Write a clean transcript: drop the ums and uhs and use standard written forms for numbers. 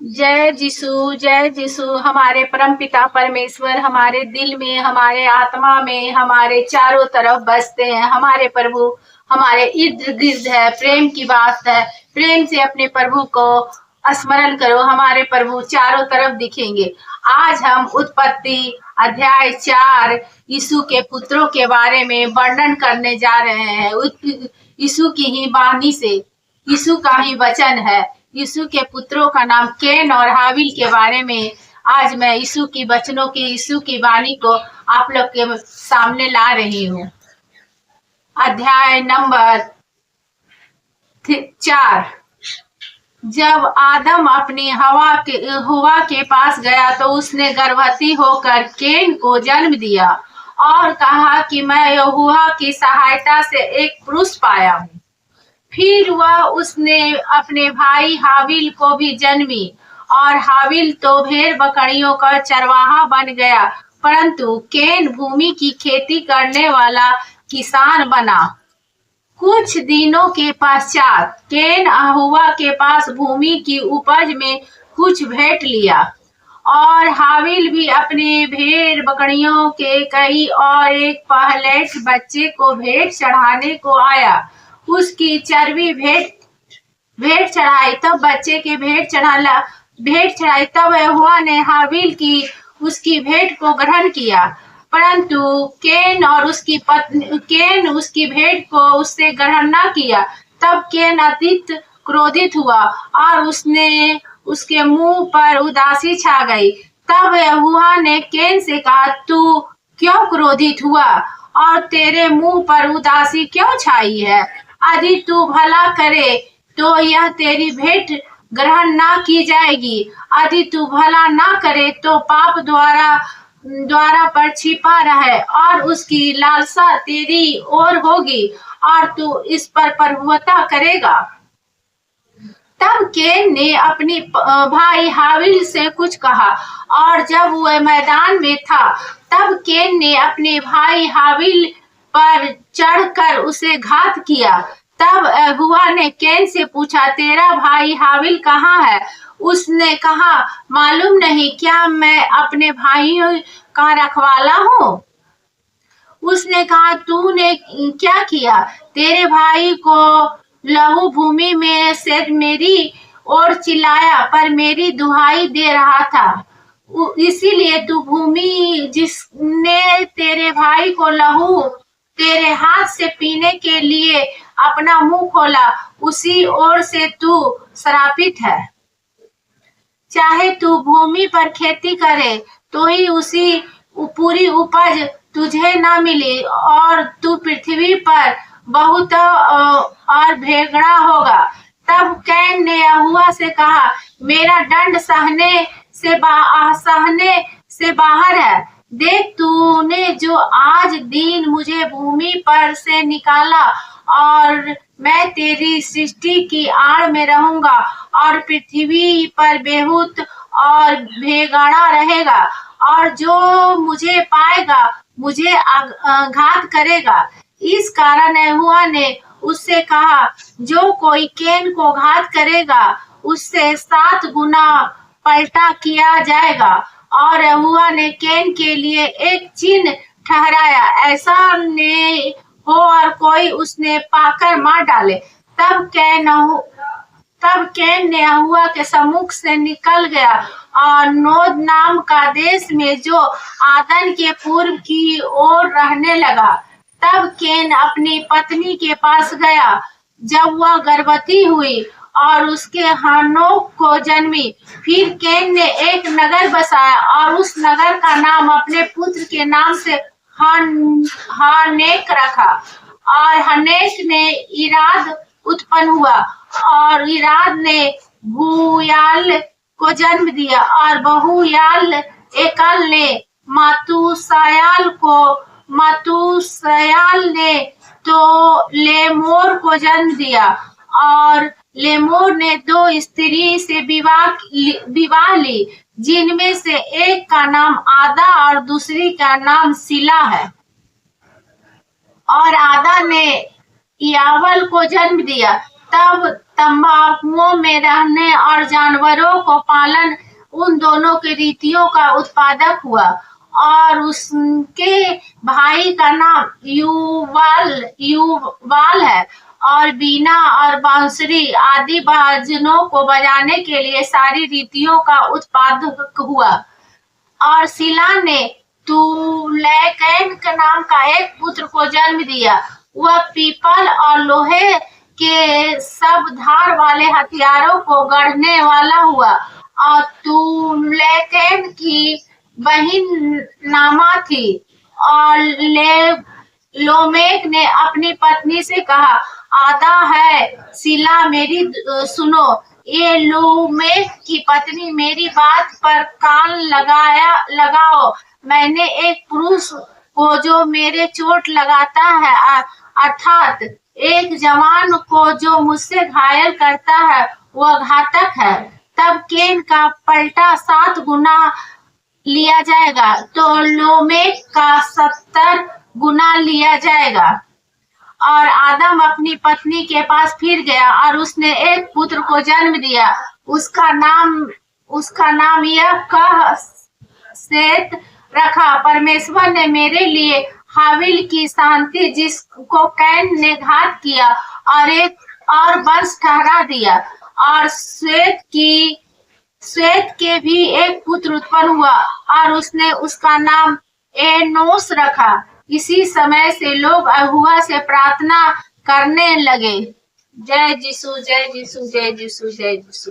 जय जिसु जय जिसु। हमारे परम पिता परमेश्वर हमारे दिल में, हमारे आत्मा में, हमारे चारों तरफ बसते हैं। हमारे प्रभु हमारे इर्द गिर्द है। प्रेम की बात है। प्रेम से अपने प्रभु को स्मरण करो। हमारे प्रभु चारों तरफ दिखेंगे। आज हम उत्पत्ति अध्याय 4 यीशु के पुत्रों के बारे में वर्णन करने जा रहे हैं। यीशु की ही वाणी से, यीशु का ही वचन है। यीशु के पुत्रों का नाम कैन और हाबिल के बारे में आज मैं यीशु की वचनों की, यीशु की वाणी को आप लोग के सामने ला रही हूँ। अध्याय नंबर 4। जब आदम अपनी हवा के पास गया तो उसने गर्भवती होकर कैन को जन्म दिया और कहा कि मैं यहोवा की सहायता से एक पुरुष पाया हूँ। फिर वह उसने अपने भाई हाबिल को भी जन्मी और हाबिल तो भेड़ बकरियों का चरवाहा बन गया, परंतु कैन भूमि की खेती करने वाला किसान बना। कुछ दिनों के पश्चात कैन यहोवा के पास भूमि की उपज में कुछ भेंट लिया और हाबिल भी अपने भेड़ बकरियों के कई और एक पहलेठ बच्चे को भेंट चढ़ाने को आया। उसकी चर्बी भेंट चढ़ाई, तब बच्चे के भेंट चढ़ाई। तब यहोवा ने हाबिल की उसकी भेंट को ग्रहण किया, परंतु कैन उसकी भेंट को उससे ग्रहण न किया। तब कैन अत्यंत क्रोधित हुआ और उसके मुंह पर उदासी छा गई। तब यहोवा ने कैन से कहा, तू क्यों क्रोधित हुआ और तेरे मुंह पर उदासी क्यों छाई है? यदि तू भला करे तो यह तेरी भेंट ग्रहण न की जाएगी, यदि तू भला न करे तो पाप द्वारा पर छिपा रहे और उसकी लालसा तेरी ओर होगी और तू इस पर प्रभुता करेगा। तब कैन ने अपने भाई हाबिल से कुछ कहा और जब वह मैदान में था तब कैन ने अपने भाई हाबिल पर चढ़कर उसे घात किया। तब यहोवा ने कैन से पूछा, तेरा भाई हाबिल कहाँ है? उसने कहा, मालूम नहीं, क्या मैं अपने भाई का रखवाला हूँ? उसने कहा, तूने क्या किया? तेरे भाई को लहू भूमि में से मेरी ओर चिल्लाया, पर मेरी दुहाई दे रहा था। इसीलिए तू भूमि जिसने तेरे भाई को लहू तेरे हाथ से पीने के लिए अपना मुंह खोला, उसी ओर से तू श्रापित है। चाहे तू भूमि पर खेती करे तो ही उसी पूरी उपज तुझे न मिली और तू पृथ्वी पर बहुत और भेगड़ा होगा। तब कैन ने यहोवा से कहा, मेरा दंड सहने से बाहर है। देख, तूने जो आज दिन मुझे भूमि पर से निकाला और मैं तेरी सृष्टि की आड़ में रहूंगा और पृथ्वी पर बेहूत और भेगड़ा रहेगा और जो मुझे पाएगा मुझे घात करेगा। इस कारण यहोवा ने उससे कहा, जो कोई कैन को घात करेगा उससे 7 गुना पलटा किया जाएगा। और यहोवा ने कैन के लिए एक चिन्ह ठहराया, ऐसा ने हो और कोई उसने पाकर मार डाले। तब कैन ने यहोवा के सम्मुख से निकल गया और नोद नाम का देश में जो आदन के पूर्व की ओर रहने लगा। तब कैन अपनी पत्नी के पास गया जब वह गर्भवती हुई और उसके हनोक को जन्मी। फिर कैन ने एक नगर बसाया और उस नगर का नाम अपने पुत्र के नाम से हनेक रखा। और हनेक ने इराद उत्पन्न हुआ और इराद ने बहुयाल को जन्म दिया और बहुयाल एकल ने मातूसायाल ने तो लेमोर को जन्म दिया और लेमोर ने 2 स्त्री से विवाह ली, जिनमें से एक का नाम आदा और दूसरी का नाम सिला है। और आदा ने यावल को जन्म दिया। तब तंबाकुओं में रहने और जानवरों को पालन, उन दोनों के रीतियों का उत्पादक हुआ। और उसके भाई का नाम युवाल है, और बीना और बांसुरी आदि बाजनों को बजाने के लिए सारी रीतियों का उत्पादक हुआ। और सिला ने तुलैकैन के नाम का एक पुत्र को जन्म दिया। वह पीपल और लोहे के सब धार वाले हथियारों को गढ़ने वाला हुआ। और तुलैकैन की बहन नामा थी। और लोमेक ने अपनी पत्नी से कहा, आदा है सिला, मेरी सुनो। ये लोमेक की पत्नी, मेरी बात पर कान लगाओ। मैंने एक पुरुष को जो मेरे चोट लगाता है, अर्थात एक जवान को जो मुझसे घायल करता है, वह घातक है। तब केन का पलटा 7 गुना लिया जाएगा, तो लोमेक का 70 गुना लिया जाएगा। और आदम अपनी पत्नी के पास फिर गया और उसने एक पुत्र को जन्म दिया। उसका नाम यह सेत रखा। परमेश्वर ने मेरे लिए हाविल की शांति, जिसको कैन ने घात किया, और एक और वंश ठहरा दिया। और श्वेत के भी एक पुत्र उत्पन्न हुआ, और उसने उसका नाम एनोस रखा। इसी समय से लोग यहोवा से प्रार्थना करने लगे, जय यीशु, जय यीशु, जय यीशु, जय यीशु।